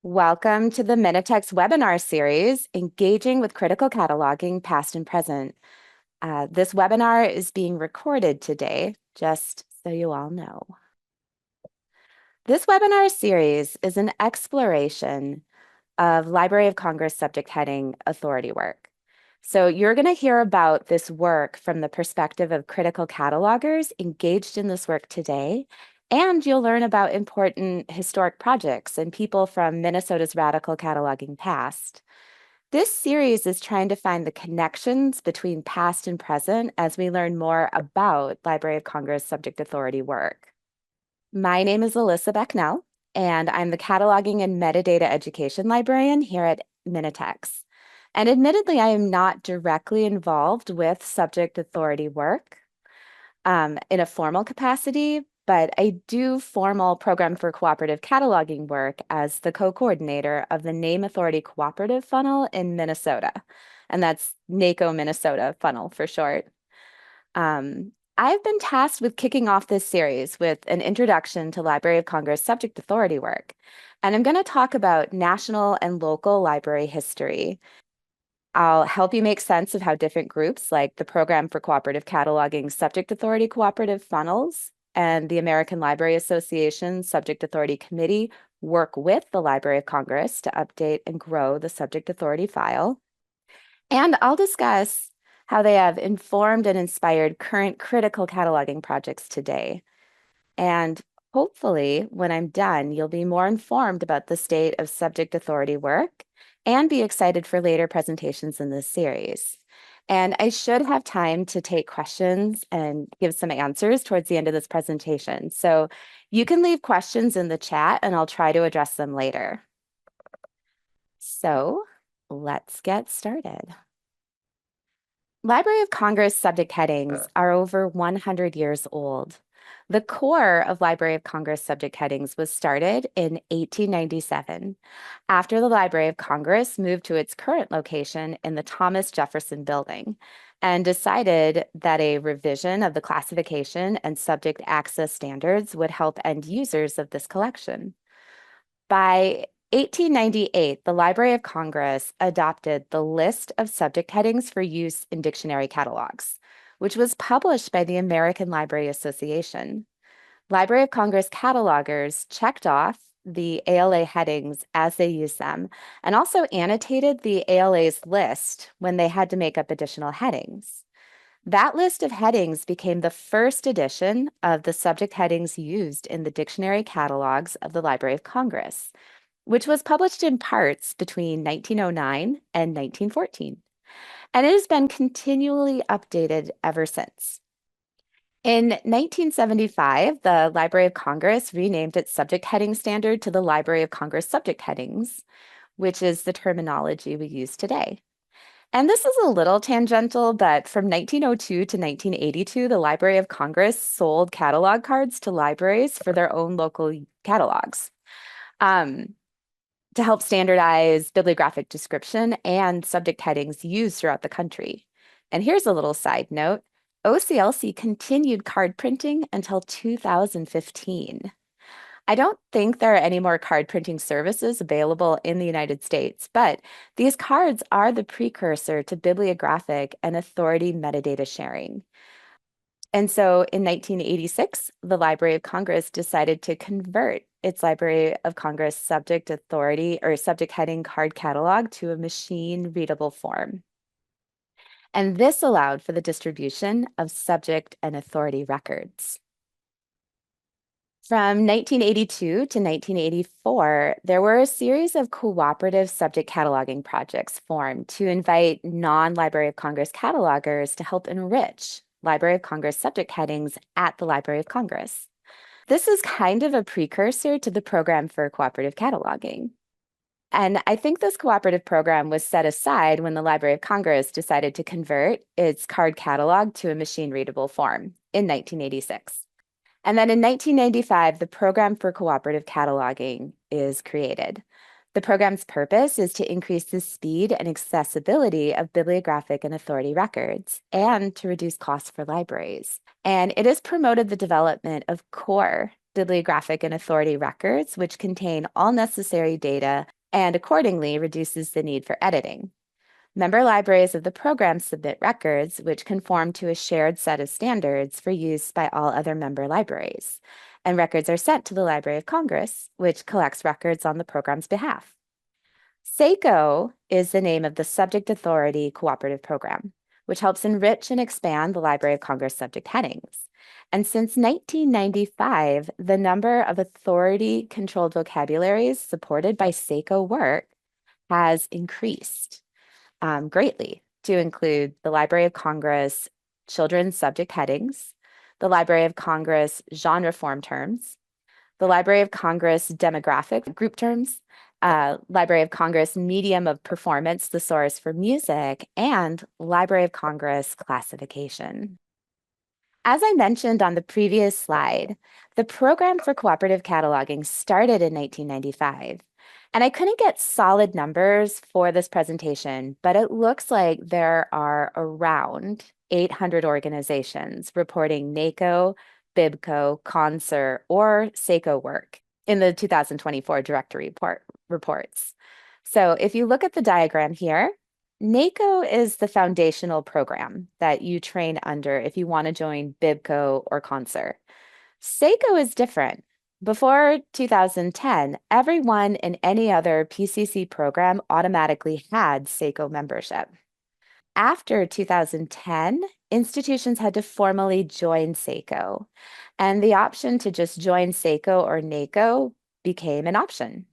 Welcome to the Minitex webinar series, Engaging with Critical Cataloging, Past and Present. This webinar is being recorded today, just so you all know. This webinar series is an exploration of Library of Congress subject heading authority work. So you're going to hear about this work from the perspective of critical catalogers engaged in this work today, and you'll learn about important historic projects and people from Minnesota's radical cataloging past. This series is trying to find the connections between past and present as we learn more about Library of Congress subject authority work. My name is Elissah Becknell, and I'm the Cataloging and Metadata Education Librarian here at Minitex. And admittedly, I am not directly involved with subject authority work in a formal capacity, but I do formal Program for Cooperative Cataloging work as the co-coordinator of the Name Authority Cooperative Funnel in Minnesota. And that's NACO Minnesota Funnel for short. I've been tasked with kicking off this series with an introduction to Library of Congress subject authority work. And I'm going to talk about national and local library history. I'll help you make sense of how different groups like the Program for Cooperative Cataloging Subject Authority Cooperative Funnels and the American Library Association Subject Authority Committee work with the Library of Congress to update and grow the subject authority file. And I'll discuss how they have informed and inspired current critical cataloging projects today. And hopefully, when I'm done, you'll be more informed about the state of subject authority work and be excited for later presentations in this series. And I should have time to take questions and give some answers towards the end of this presentation. So you can leave questions in the chat and I'll try to address them later. So let's get started. Library of Congress subject headings are over 100 years old. The core of Library of Congress subject headings was started in 1897 after the Library of Congress moved to its current location in the Thomas Jefferson Building and decided that a revision of the classification and subject access standards would help end users of this collection. By 1898, the Library of Congress adopted the list of subject headings for use in dictionary catalogs, which was published by the American Library Association. Library of Congress catalogers checked off the ALA headings as they used them and also annotated the ALA's list when they had to make up additional headings. That list of headings became the first edition of the subject headings used in the dictionary catalogs of the Library of Congress, which was published in parts between 1909 and 1914. And it has been continually updated ever since. In 1975, the Library of Congress renamed its subject heading standard to the Library of Congress subject headings, which is the terminology we use today. And this is a little tangential, but from 1902 to 1982, the Library of Congress sold catalog cards to libraries for their own local catalogs to help standardize bibliographic description and subject headings used throughout the country. And here's a little side note. OCLC continued card printing until 2015. I don't think there are any more card printing services available in the United States, but these cards are the precursor to bibliographic and authority metadata sharing. And so in 1986, the Library of Congress decided to convert its Library of Congress subject authority or subject heading card catalog to a machine readable form. And this allowed for the distribution of subject and authority records. From 1982 to 1984, there were a series of cooperative subject cataloging projects formed to invite non-Library of Congress catalogers to help enrich Library of Congress subject headings at the Library of Congress. This is kind of a precursor to the Program for Cooperative Cataloging. And I think this cooperative program was set aside when the Library of Congress decided to convert its card catalog to a machine-readable form in 1986. And then in 1995, the Program for Cooperative Cataloging is created. The program's purpose is to increase the speed and accessibility of bibliographic and authority records and to reduce costs for libraries. And it has promoted the development of core unexpectedly graphic and authority records, which contain all necessary data and accordingly reduces the need for editing. Member libraries of the program submit records which conform to a shared set of standards for use by all other member libraries. And records are sent to the Library of Congress, which collects records on the program's behalf. SACO is the name of the Subject Authority Cooperative Program, which helps enrich and expand the Library of Congress subject headings. And since 1995, the number of authority-controlled vocabularies supported by SACO work has increased greatly to include the Library of Congress children's subject headings, the Library of Congress genre form terms, the Library of Congress demographic group terms, Library of Congress medium of performance thesaurus for music, and Library of Congress classification. As I mentioned on the previous slide, the program for cooperative cataloging started in 1995. And I couldn't get solid numbers for this presentation, but it looks like there are around 800 organizations reporting NACO, BIBCO, CONSER, or SACO work in the 2024 directory reports. So if you look at the diagram here, NACO is the foundational program that you train under if you want to join BIBCO or CONSER. SACO is different. Before 2010, everyone in any other PCC program automatically had SACO membership. After 2010, institutions had to formally join SACO, and the option to just join SACO or NACO became an option.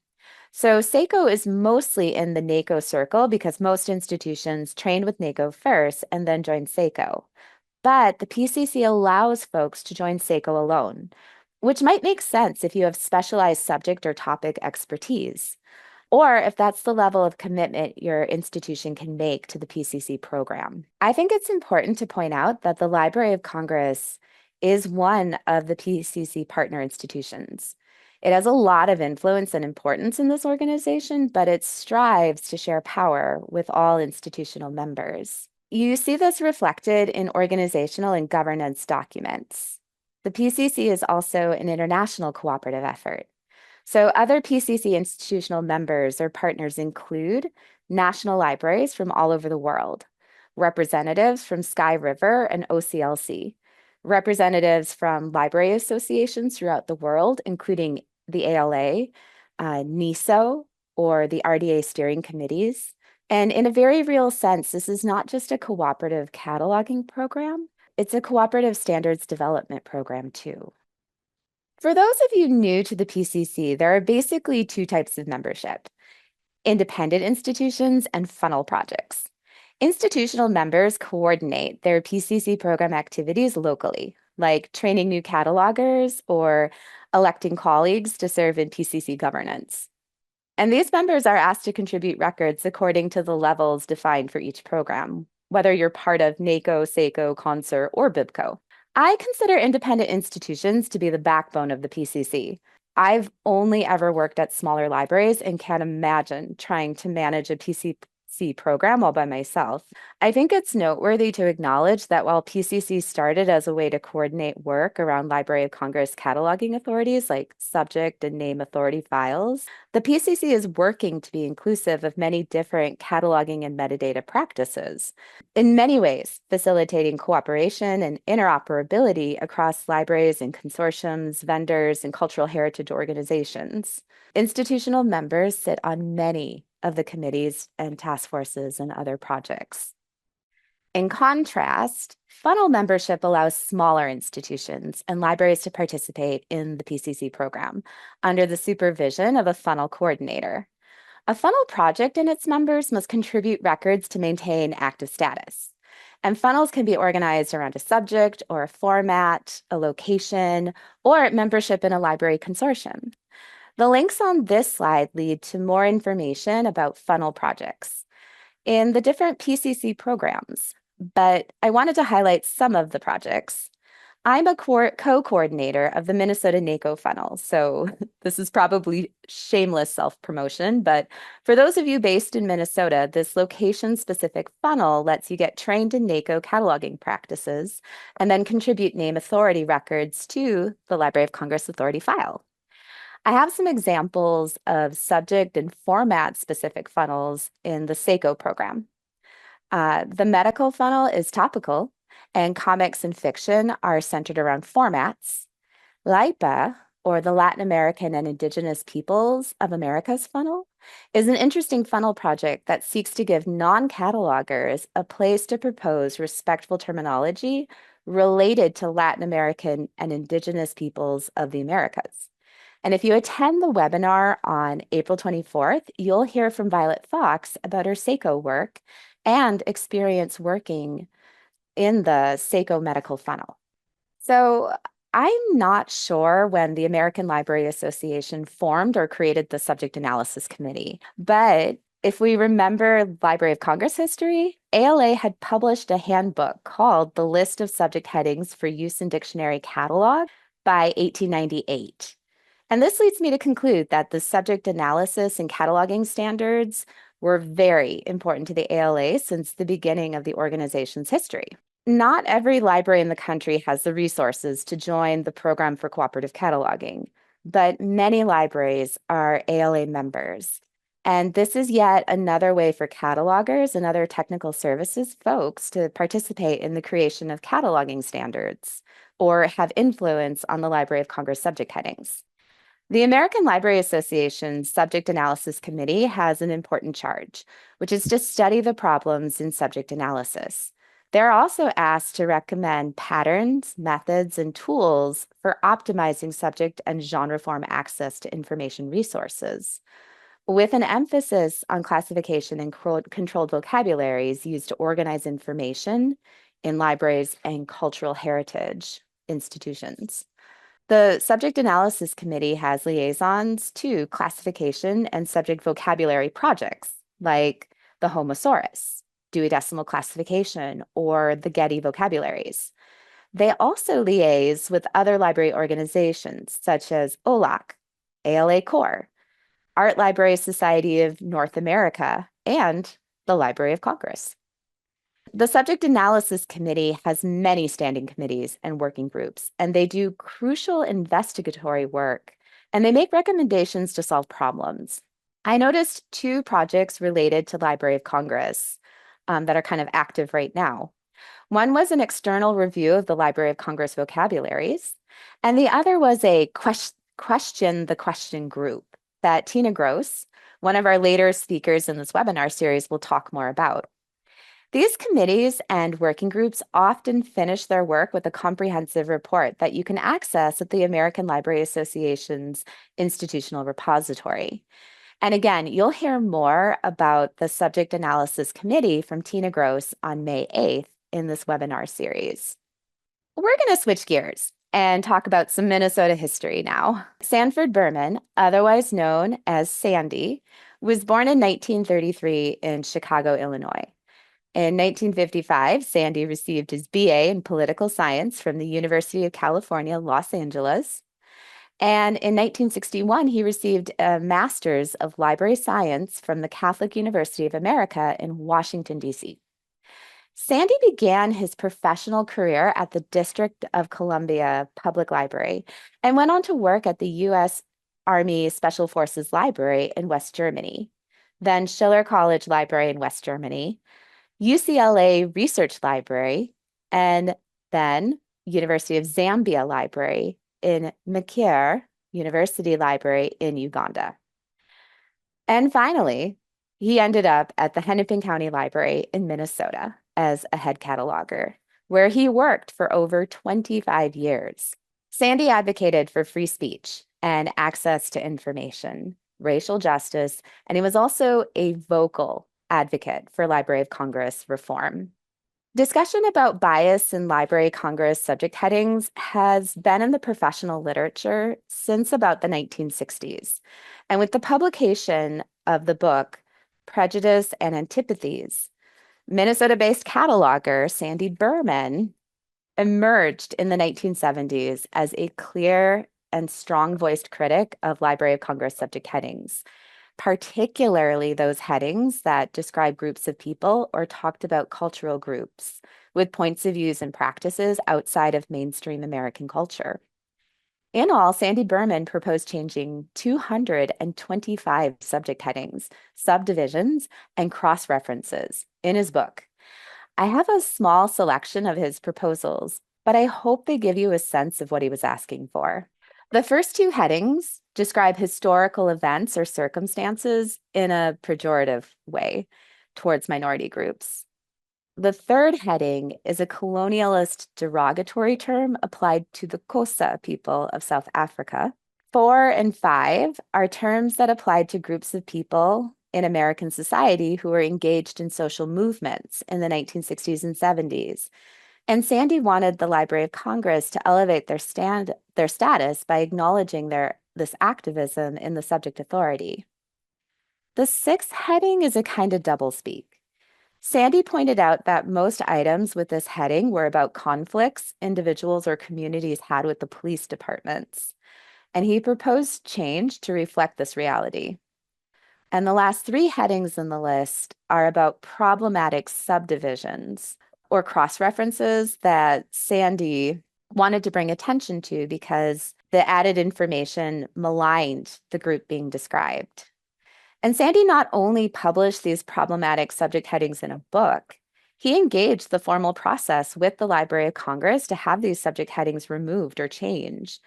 So SACO is mostly in the NACO circle because most institutions train with NACO first and then join SACO. But the PCC allows folks to join SACO alone, which might make sense if you have specialized subject or topic expertise, or if that's the level of commitment your institution can make to the PCC program. I think it's important to point out that the Library of Congress is one of the PCC partner institutions. It has a lot of influence and importance in this organization, but it strives to share power with all institutional members. You see this reflected in organizational and governance documents. The PCC is also an international cooperative effort. So other PCC institutional members or partners include national libraries from all over the world, representatives from Sky River and OCLC, representatives from library associations throughout the world, including the ALA, NISO, or the RDA steering committees. And in a very real sense, this is not just a cooperative cataloging program, it's a cooperative standards development program too. For those of you new to the PCC, there are basically two types of membership: independent institutions and funnel projects. Institutional members coordinate their PCC program activities locally, like training new catalogers or electing colleagues to serve in PCC governance. And these members are asked to contribute records according to the levels defined for each program, whether you're part of NACO, SACO, CONSER, or BIBCO. I consider independent institutions to be the backbone of the PCC. I've only ever worked at smaller libraries and can't imagine trying to manage a PCC program all by myself. I think it's noteworthy to acknowledge that while PCC started as a way to coordinate work around Library of Congress cataloging authorities like subject and name authority files, the PCC is working to be inclusive of many different cataloging and metadata practices, in many ways facilitating cooperation and interoperability across libraries and consortiums, vendors, and cultural heritage organizations. Institutional members sit on many of the committees and task forces and other projects. In contrast, funnel membership allows smaller institutions and libraries to participate in the PCC program under the supervision of a funnel coordinator. A funnel project and its members must contribute records to maintain active status. And funnels can be organized around a subject or a format, a location, or membership in a library consortium. The links on this slide lead to more information about funnel projects in the different PCC programs, but I wanted to highlight some of the projects. I'm a co-coordinator of the Minnesota NACO funnel, so this is probably shameless self-promotion, but for those of you based in Minnesota, this location-specific funnel lets you get trained in NACO cataloging practices and then contribute name authority records to the Library of Congress Authority file. I have some examples of subject and format-specific funnels in the SACO program. The medical funnel is topical, and comics and fiction are centered around formats. LIPA, or the Latin American and Indigenous Peoples of America's funnel, is an interesting funnel project that seeks to give non-catalogers a place to propose respectful terminology related to Latin American and Indigenous peoples of the Americas. And if you attend the webinar on April 24th, you'll hear from Violet Fox about her SACO work and experience working in the SACO medical funnel. So I'm not sure when the American Library Association formed or created the Subject Analysis Committee, but if we remember Library of Congress history, ALA had published a handbook called The List of Subject Headings for Use in Dictionary Catalog by 1898. And this leads me to conclude that the subject analysis and cataloging standards were very important to the ALA since the beginning of the organization's history. Not every library in the country has the resources to join the program for cooperative cataloging, but many libraries are ALA members. And this is yet another way for catalogers and other technical services folks to participate in the creation of cataloging standards or have influence on the Library of Congress subject headings. The American Library Association's Subject Analysis Committee has an important charge, which is to study the problems in subject analysis. They're also asked to recommend patterns, methods, and tools for optimizing subject and genre-form access to information resources, with an emphasis on classification and controlled vocabularies used to organize information in libraries and cultural heritage institutions. The Subject Analysis Committee has liaisons to classification and subject vocabulary projects like the Homosaurus, Dewey Decimal Classification, or the Getty vocabularies. They also liaise with other library organizations such as OLAC, ALA Core, Art Library Society of North America, and the Library of Congress. The Subject Analysis Committee has many standing committees and working groups, and they do crucial investigatory work, and they make recommendations to solve problems. I noticed two projects related to Library of Congress that are kind of active right now. One was an external review of the Library of Congress vocabularies, and the other was a question the question group that Tina Gross, one of our later speakers in this webinar series, will talk more about. These committees and working groups often finish their work with a comprehensive report that you can access at the American Library Association's institutional repository. And again, you'll hear more about the Subject Analysis Committee from Tina Gross on May 8th in this webinar series. We're going to switch gears and talk about some Minnesota history now. Sanford Berman, otherwise known as Sandy, was born in 1933 in Chicago, Illinois. In 1955, Sandy received his BA in political science from the University of California, Los Angeles. And in 1961, he received a master's of library science from the Catholic University of America in Washington, D.C. Sandy began his professional career at the District of Columbia Public Library and went on to work at the U.S. Army Special Forces Library in West Germany, then Schiller College Library in West Germany, UCLA Research Library, and then University of Zambia Library in Mekere University Library in Uganda. And finally, he ended up at the Hennepin County Library in Minnesota as a head cataloger, where he worked for over 25 years. Sandy advocated for free speech and access to information, racial justice, and he was also a vocal advocate for Library of Congress reform. Discussion about bias in Library of Congress subject headings has been in the professional literature since about the 1960s. And with the publication of the book, Prejudice and Antipathies, Minnesota-based cataloger Sandy Berman emerged in the 1970s as a clear and strong-voiced critic of Library of Congress subject headings, particularly those headings that describe groups of people or talked about cultural groups with points of views and practices outside of mainstream American culture. In all, Sandy Berman proposed changing 225 subject headings, subdivisions, and cross-references in his book. I have a small selection of his proposals, but I hope they give you a sense of what he was asking for. The first two headings describe historical events or circumstances in a pejorative way towards minority groups. The third heading is a colonialist derogatory term applied to the Xhosa people of South Africa. 4 and 5 are terms that applied to groups of people in American society who were engaged in social movements in the 1960s and 70s. And Sandy wanted the Library of Congress to elevate their status by acknowledging this activism in the subject authority. The sixth heading is a kind of doublespeak. Sandy pointed out that most items with this heading were about conflicts individuals or communities had with the police departments, and he proposed change to reflect this reality. And the last three headings in the list are about problematic subdivisions or cross-references that Sandy wanted to bring attention to because the added information maligned the group being described. And Sandy not only published these problematic subject headings in a book, he engaged the formal process with the Library of Congress to have these subject headings removed or changed.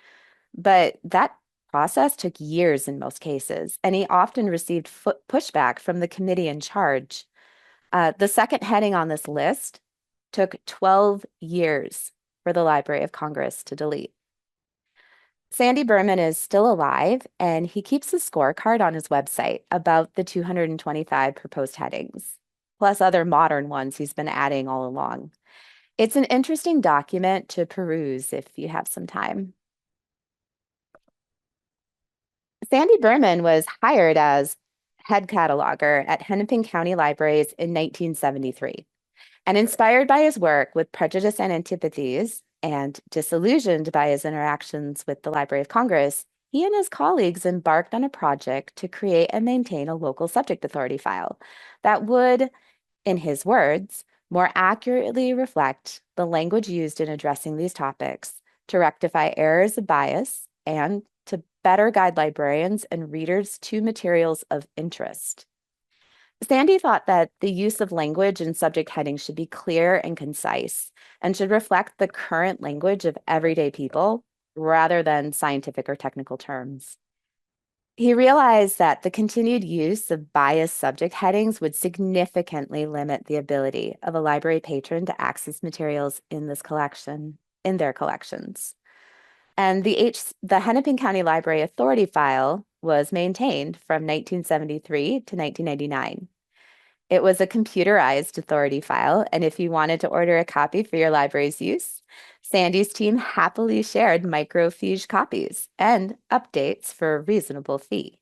But that process took years in most cases, and he often received pushback from the committee in charge. The second heading on this list took 12 years for the Library of Congress to delete. Sandy Berman is still alive, and he keeps a scorecard on his website about the 225 proposed headings, plus other modern ones he's been adding all along. It's an interesting document to peruse if you have some time. Sandy Berman was hired as head cataloger at Hennepin County Libraries in 1973. And inspired by his work with Prejudice and Antipathies and disillusioned by his interactions with the Library of Congress, he and his colleagues embarked on a project to create and maintain a local subject authority file that would, in his words, more accurately reflect the language used in addressing these topics to rectify errors of bias and to better guide librarians and readers to materials of interest. Sandy thought that the use of language and subject headings should be clear and concise and should reflect the current language of everyday people rather than scientific or technical terms. He realized that the continued use of biased subject headings would significantly limit the ability of a library patron to access materials in their collections. And the Hennepin County Library Authority file was maintained from 1973 to 1999. It was a computerized authority file, and if you wanted to order a copy for your library's use, Sandy's team happily shared microfiche copies and updates for a reasonable fee.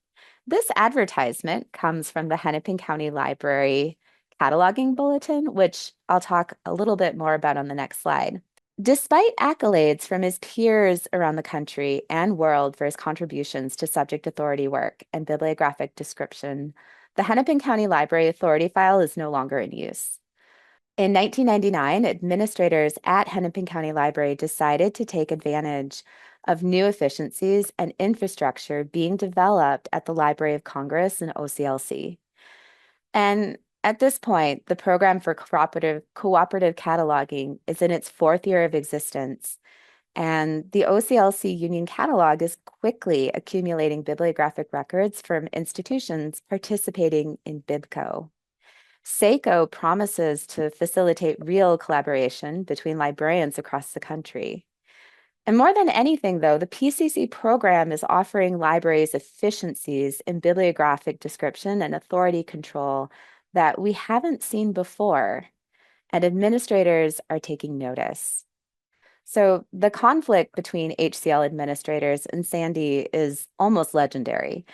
This advertisement comes from the Hennepin County Library Cataloging Bulletin, which I'll talk a little bit more about on the next slide. Despite accolades from his peers around the country and world for his contributions to subject authority work and bibliographic description, the Hennepin County Library Authority file is no longer in use. In 1999, administrators at Hennepin County Library decided to take advantage of new efficiencies and infrastructure being developed at the Library of Congress and OCLC. And at this point, the program for cooperative cataloging is in its fourth year of existence, and the OCLC Union Catalog is quickly accumulating bibliographic records from institutions participating in BibCo. SACO promises to facilitate real collaboration between librarians across the country. And more than anything, though, the PCC program is offering libraries efficiencies in bibliographic description and authority control that we haven't seen before, and administrators are taking notice. So the conflict between HCL administrators and Sandy is almost legendary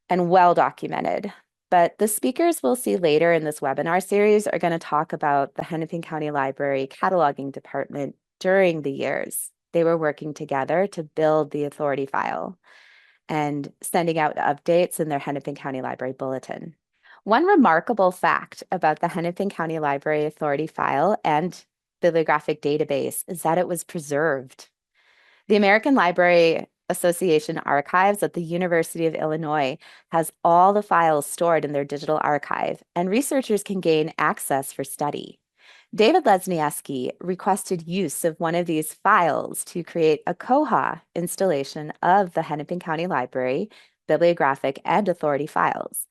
and well documented. But the speakers we'll see later in this webinar series are going to talk about the Hennepin County Library Cataloging Department during the years they were working together to build the authority file and sending out updates in their Hennepin County Library Bulletin. One remarkable fact about the Hennepin County Library Authority file and bibliographic database is that it was preserved. The American Library Association Archives at the University of Illinois has all the files stored in their digital archive, and researchers can gain access for study. David Lesniewski requested use of one of these files to create a Koha installation of the Hennepin County Library bibliographic and authority files.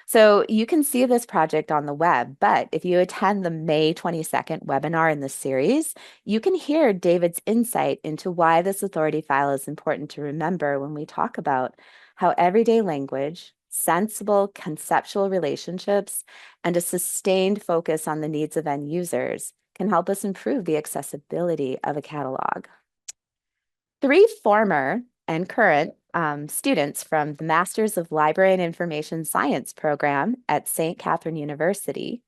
So you can see this project on the web, but if you attend the May 22nd webinar in this series, you can hear David's insight into why this authority file is important to remember when we talk about how everyday language, sensible conceptual relationships, and a sustained focus on the needs of end users can help us improve the accessibility of a catalog. 3 former and current students from the Masters of Library and Information Science program at St. Catherine University,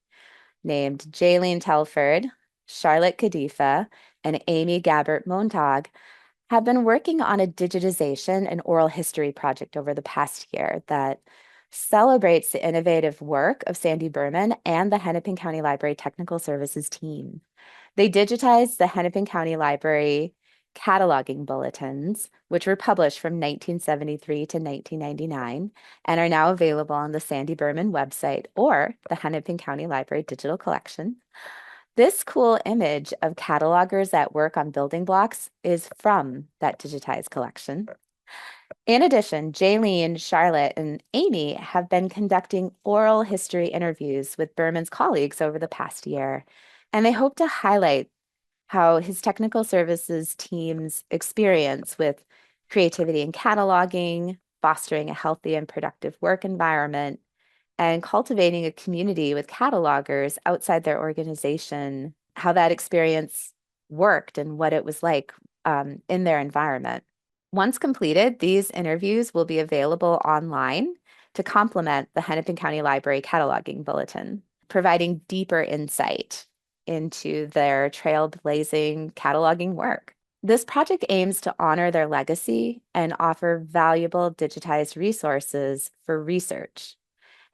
named Jaylene Telford, Charlotte Kadifa, and Amy Gabbert-Montag, have been working on a digitization and oral history project over the past year that celebrates the innovative work of Sandy Berman and the Hennepin County Library Technical Services team. They digitized the Hennepin County Library cataloging bulletins, which were published from 1973 to 1999 and are now available on the Sandy Berman website or the Hennepin County Library Digital Collection. This cool image of catalogers at work on building blocks is from that digitized collection. In addition, Jaylene, Charlotte, and Amy have been conducting oral history interviews with Berman's colleagues over the past year, and they hope to highlight how his technical services team's experience with creativity and cataloging, fostering a healthy and productive work environment, and cultivating a community with catalogers outside their organization, how that experience worked and what it was like in their environment. Once completed, these interviews will be available online to complement the Hennepin County Library Cataloging Bulletin, providing deeper insight into their trailblazing cataloging work. This project aims to honor their legacy and offer valuable digitized resources for research.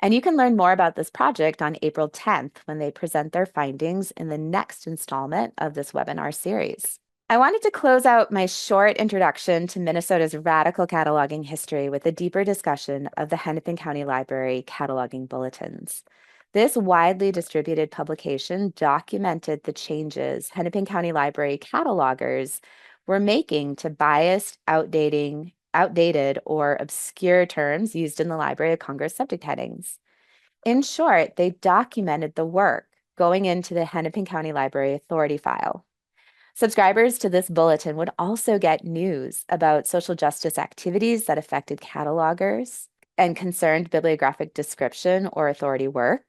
And you can learn more about this project on April 10th when they present their findings in the next installment of this webinar series. I wanted to close out my short introduction to Minnesota's radical cataloging history with a deeper discussion of the Hennepin County Library cataloging bulletins. This widely distributed publication documented the changes Hennepin County Library catalogers were making to biased, outdated, or obscure terms used in the Library of Congress subject headings. In short, they documented the work going into the Hennepin County Library Authority file. Subscribers to this bulletin would also get news about social justice activities that affected catalogers and concerned bibliographic description or authority work.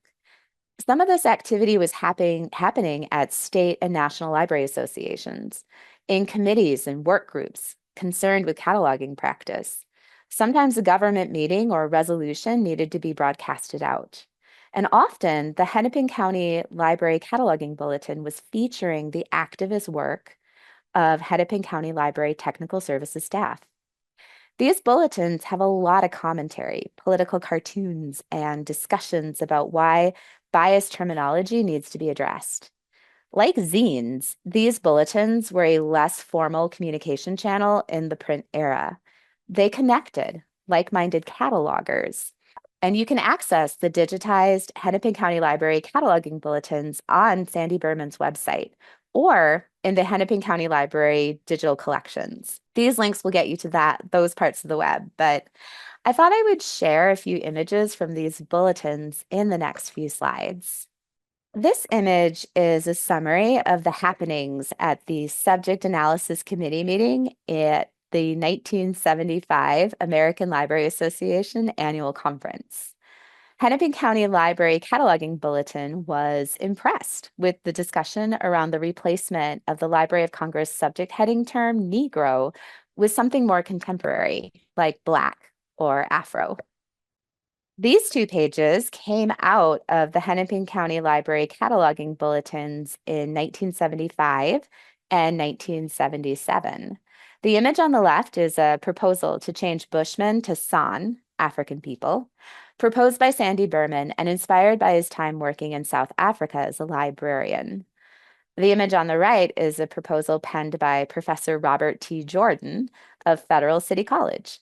Some of this activity was happening at state and national library associations, in committees and work groups concerned with cataloging practice. Sometimes a government meeting or resolution needed to be broadcasted out. And often, the Hennepin County Library Cataloging Bulletin was featuring the activist work of Hennepin County Library Technical Services staff. These bulletins have a lot of commentary, political cartoons, and discussions about why biased terminology needs to be addressed. Like zines, these bulletins were a less formal communication channel in the print era. They connected like-minded catalogers. And you can access the digitized Hennepin County Library cataloging bulletins on Sandy Berman's website or in the Hennepin County Library digital collections. These links will get you to those parts of the web, but I thought I would share a few images from these bulletins in the next few slides. This image is a summary of the happenings at the Subject Analysis Committee meeting at the 1975 American Library Association Annual Conference. Hennepin County Library Cataloging Bulletin was impressed with the discussion around the replacement of the Library of Congress subject heading term Negro with something more contemporary, like Black or Afro. These 2 pages came out of the Hennepin County Library Cataloging Bulletins in 1975 and 1977. The image on the left is a proposal to change Bushmen to San, African people, proposed by Sandy Berman and inspired by his time working in South Africa as a librarian. The image on the right is a proposal penned by Professor Robert T. Jordan of Federal City College,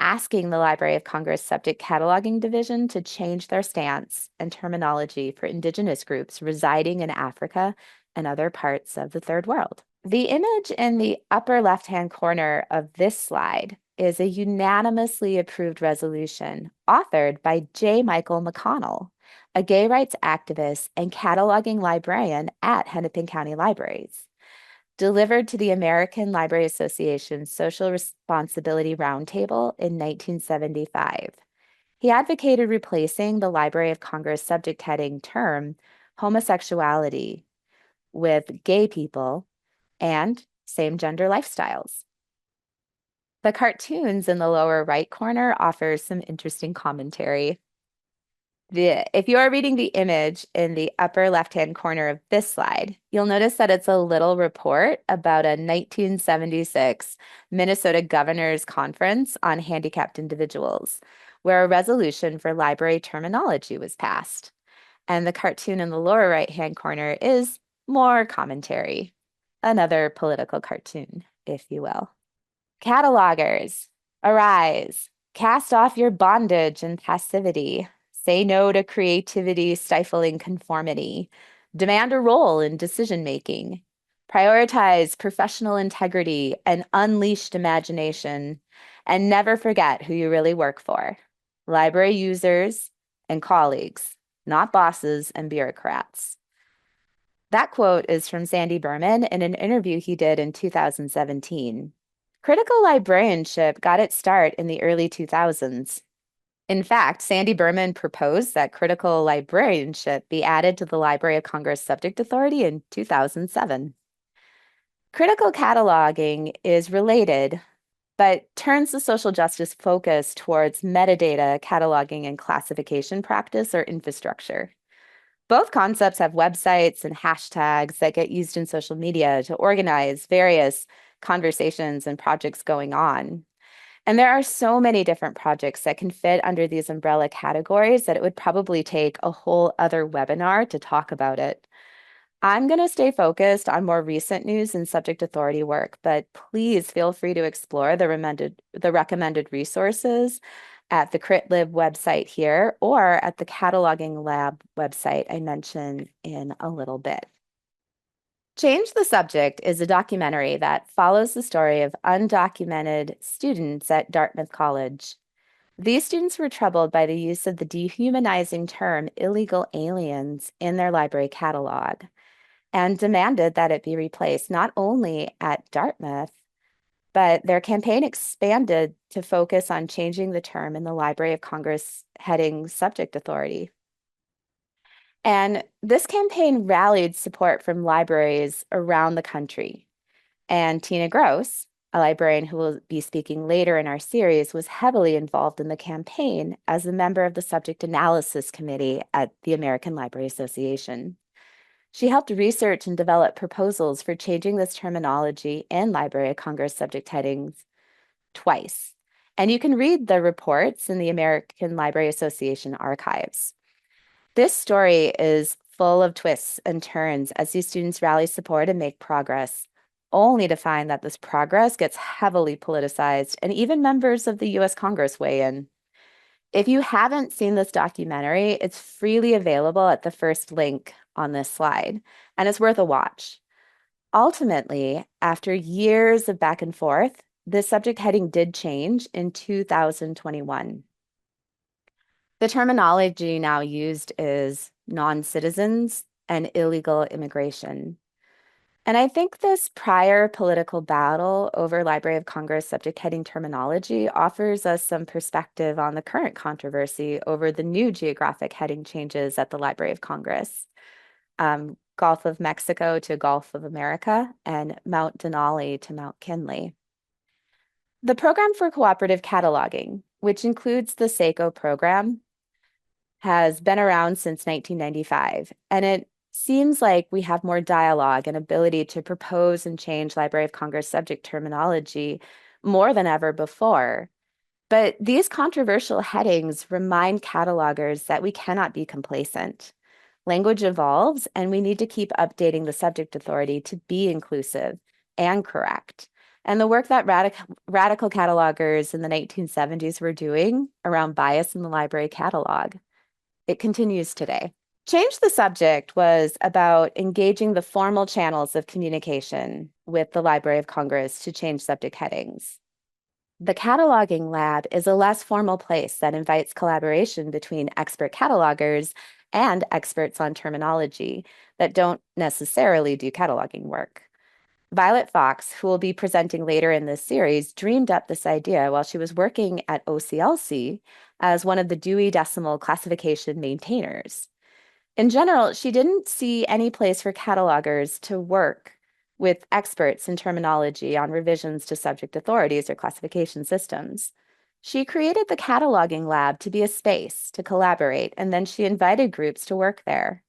asking the Library of Congress Subject Cataloging Division to change their stance and terminology for Indigenous groups residing in Africa and other parts of the Third World. The image in the upper left-hand corner of this slide is a unanimously approved resolution authored by J. Michael McConnell, a gay rights activist and cataloging librarian at Hennepin County Libraries, delivered to the American Library Association's Social Responsibility Roundtable in 1975. He advocated replacing the Library of Congress subject heading term homosexuality with gay people and same-gender lifestyles. The cartoons in the lower right corner offer some interesting commentary. If you are reading the image in the upper left-hand corner of this slide, you'll notice that it's a little report about a 1976 Minnesota Governor's Conference on Handicapped Individuals, where a resolution for library terminology was passed. And the cartoon in the lower right-hand corner is more commentary, another political cartoon, if you will. Catalogers, arise, cast off your bondage and passivity. Say no to creativity stifling conformity. Demand a role in decision-making. Prioritize professional integrity and unleashed imagination. And never forget who you really work for. Library users and colleagues, not bosses and bureaucrats. That quote is from Sandy Berman in an interview he did in 2017. Critical librarianship got its start in the early 2000s. In fact, Sandy Berman proposed that critical librarianship be added to the Library of Congress Subject Authority in 2007. Critical cataloging is related, but turns the social justice focus towards metadata cataloging and classification practice or infrastructure. Both concepts have websites and hashtags that get used in social media to organize various conversations and projects going on. And there are so many different projects that can fit under these umbrella categories that it would probably take a whole other webinar to talk about it. I'm going to stay focused on more recent news and subject authority work, but please feel free to explore the recommended resources at the CritLib website here or at the Cataloging Lab website I mentioned in a little bit. Change the Subject is a documentary that follows the story of undocumented students at Dartmouth College. These students were troubled by the use of the dehumanizing term illegal aliens in their library catalog and demanded that it be replaced not only at Dartmouth, but their campaign expanded to focus on changing the term in the Library of Congress heading subject authority. And this campaign rallied support from libraries around the country. And Tina Gross, a librarian who will be speaking later in our series, was heavily involved in the campaign as a member of the Subject Analysis Committee at the American Library Association. She helped research and develop proposals for changing this terminology in Library of Congress subject headings twice. And you can read the reports in the American Library Association archives. This story is full of twists and turns as these students rally support and make progress, only to find that this progress gets heavily politicized and even members of the US Congress weigh in. If you haven't seen this documentary, it's freely available at the first link on this slide, and it's worth a watch. Ultimately, after years of back and forth, this subject heading did change in 2021. The terminology now used is non-citizens and illegal immigration. And I think this prior political battle over Library of Congress subject heading terminology offers us some perspective on the current controversy over the new geographic heading changes at the Library of Congress. Gulf of Mexico to Gulf of America and Mount Denali to Mount Kinley. The Program for Cooperative Cataloging, which includes the SACO program, has been around since 1995, and it seems like we have more dialogue and ability to propose and change Library of Congress subject terminology more than ever before. But these controversial headings remind catalogers that we cannot be complacent. Language evolves, and we need to keep updating the subject authority to be inclusive and correct. And the work that radical catalogers in the 1970s were doing around bias in the library catalog, it continues today. Change the Subject was about engaging the formal channels of communication with the Library of Congress to change subject headings. The cataloging lab is a less formal place that invites collaboration between expert catalogers and experts on terminology that don't necessarily do cataloging work. Violet Fox, who will be presenting later in this series, dreamed up this idea while she was working at OCLC as one of the Dewey Decimal Classification maintainers. In general, she didn't see any place for catalogers to work with experts in terminology on revisions to subject authorities or classification systems. She created the cataloging lab to be a space to collaborate, and then she invited groups to work there.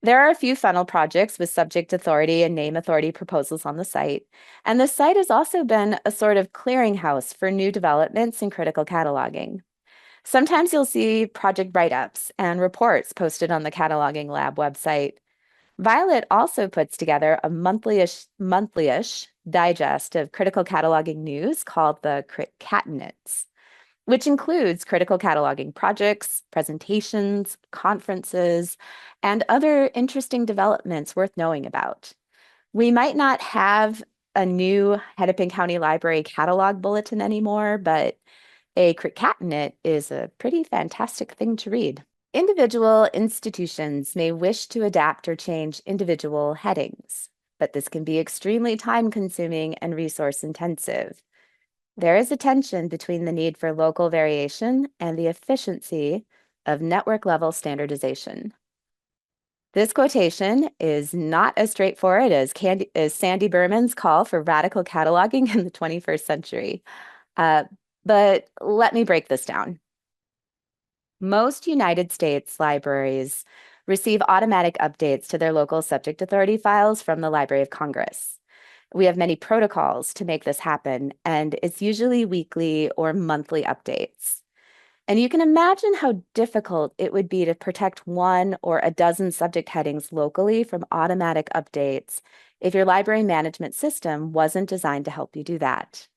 There are a few funnel projects with subject authority and name authority proposals on the site, and the site has also been a sort of clearinghouse for new developments in critical cataloging. Sometimes you'll see project write-ups and reports posted on the Cataloging Lab website. Violet also puts together a monthly-ish digest of critical cataloging news called the Crit Catanets, which includes critical cataloging projects, presentations, conferences, and other interesting developments worth knowing about. We might not have a new Hennepin County Library catalog bulletin anymore, but a Crit is a pretty fantastic thing to read. Individual institutions may wish to adapt or change individual headings, but this can be extremely time-consuming and resource-intensive. There is a tension between the need for local variation and the efficiency of network-level standardization. This quotation is not as straightforward as Sandy Berman's call for radical cataloging in the 21st century. But let me break this down. Most United States libraries receive automatic updates to their local subject authority files from the Library of Congress. We have many protocols to make this happen, and it's usually weekly or monthly updates. And you can imagine how difficult it would be to protect one or a dozen subject headings locally from automatic updates if your library management system wasn't designed to help you do that.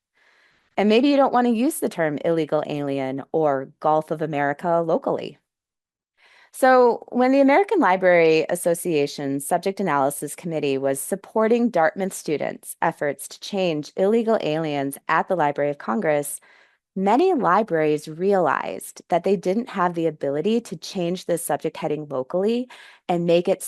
And maybe you don't want to use the term illegal alien or Gulf of America locally. So when the American Library Association Subject Analysis Committee was supporting Dartmouth students' efforts to change illegal aliens at the Library of Congress, many libraries realized that they didn't have the ability to change the subject heading locally and make it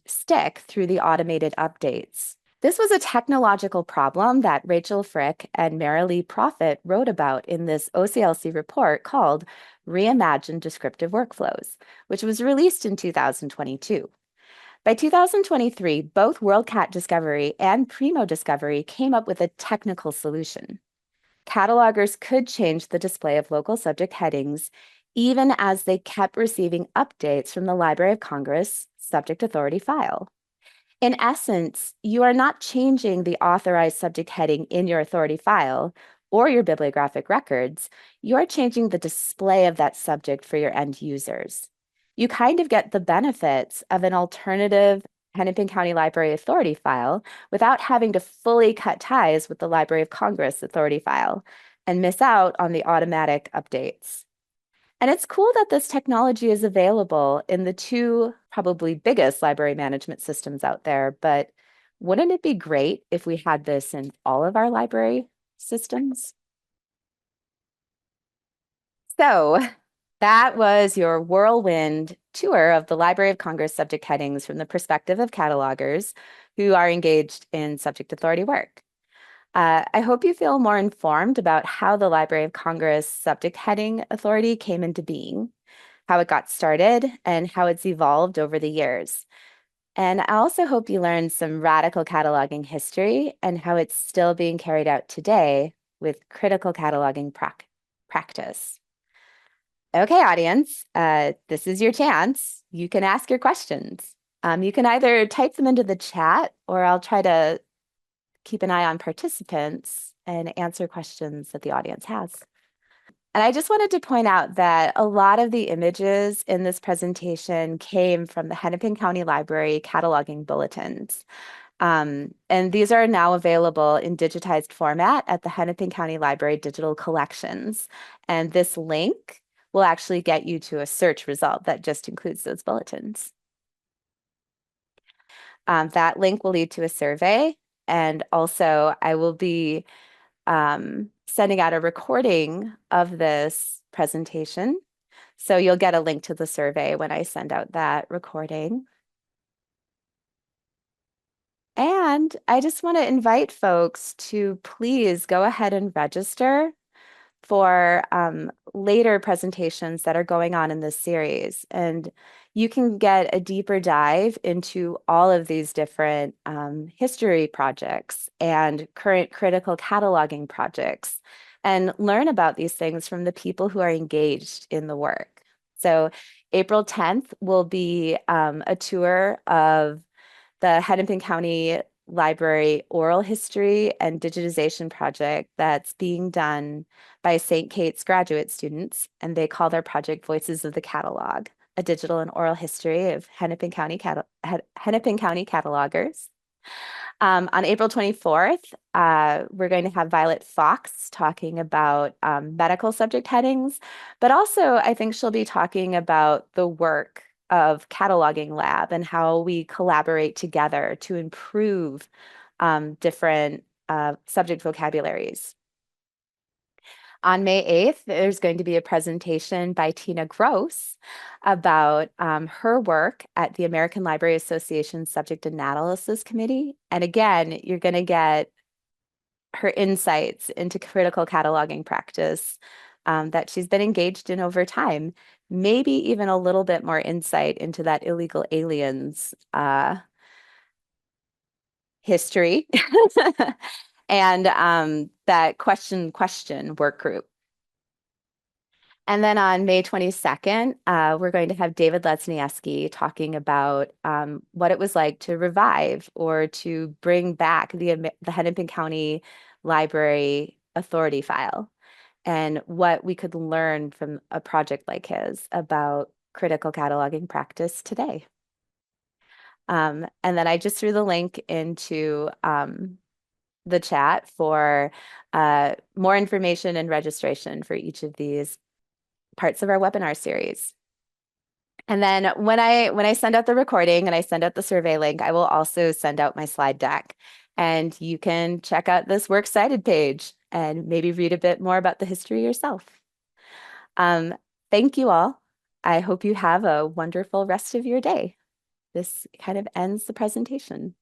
stick through the automated updates. This was a technological problem that Rachel Frick and Marilee Profit wrote about in this OCLC report called Reimagined Descriptive Workflows, which was released in 2022. By 2023, both WorldCat Discovery and Primo Discovery came up with a technical solution. Catalogers could change the display of local subject headings even as they kept receiving updates from the Library of Congress subject authority file. In essence, you are not changing the authorized subject heading in your authority file or your bibliographic records. You are changing the display of that subject for your end users. You kind of get the benefits of an alternative Hennepin County Library Authority file without having to fully cut ties with the Library of Congress Authority file and miss out on the automatic updates. And it's cool that this technology is available in the two probably biggest library management systems out there, but wouldn't it be great if we had this in all of our library systems? So that was your whirlwind tour of the Library of Congress subject headings from the perspective of catalogers who are engaged in subject authority work. I hope you feel more informed about how the Library of Congress subject heading authority came into being, how it got started, and how it's evolved over the years. And I also hope you learned some radical cataloging history and how it's still being carried out today with critical cataloging practice. Okay, audience, this is your chance. You can ask your questions. You can either type them into the chat, or I'll try to keep an eye on participants and answer questions that the audience has. And I just wanted to point out that a lot of the images in this presentation came from the Hennepin County Library cataloging bulletins. And these are now available in digitized format at the Hennepin County Library digital collections. And this link will actually get you to a search result that just includes those bulletins. That link will lead to a survey. And also, I will be sending out a recording of this presentation. So you'll get a link to the survey when I send out that recording. And I just want to invite folks to please go ahead and register for later presentations that are going on in this series. And you can get a deeper dive into all of these different history projects and current critical cataloging projects and learn about these things from the people who are engaged in the work. So April 10th will be a tour of the Hennepin County Library Oral History and Digitization Project that's being done by St. Kate's graduate students, and they call their project Voices of the Catalog, a digital and oral history of Hennepin County catalogers. On April 24th, we're going to have Violet Fox talking about medical subject headings, but also I think she'll be talking about the work of Cataloging Lab and how we collaborate together to improve different subject vocabularies. On May 8th, there's going to be a presentation by Tina Gross about her work at the American Library Association Subject Analysis Committee. And again, you're going to get her insights into critical cataloging practice that she's been engaged in over time, maybe even a little bit more insight into that illegal aliens history and that question work group. And then on May 22nd, we're going to have David Lesniewski talking about what it was like to revive or to bring back the Hennepin County Library Authority file and what we could learn from a project like his about critical cataloging practice today. And then I just threw the link into the chat for more information and registration for each of these parts of our webinar series. And then when I send out the recording and I send out the survey link, I will also send out my slide deck. And you can check out this Works Cited page and maybe read a bit more about the history yourself. Thank you all. I hope you have a wonderful rest of your day. This kind of ends the presentation.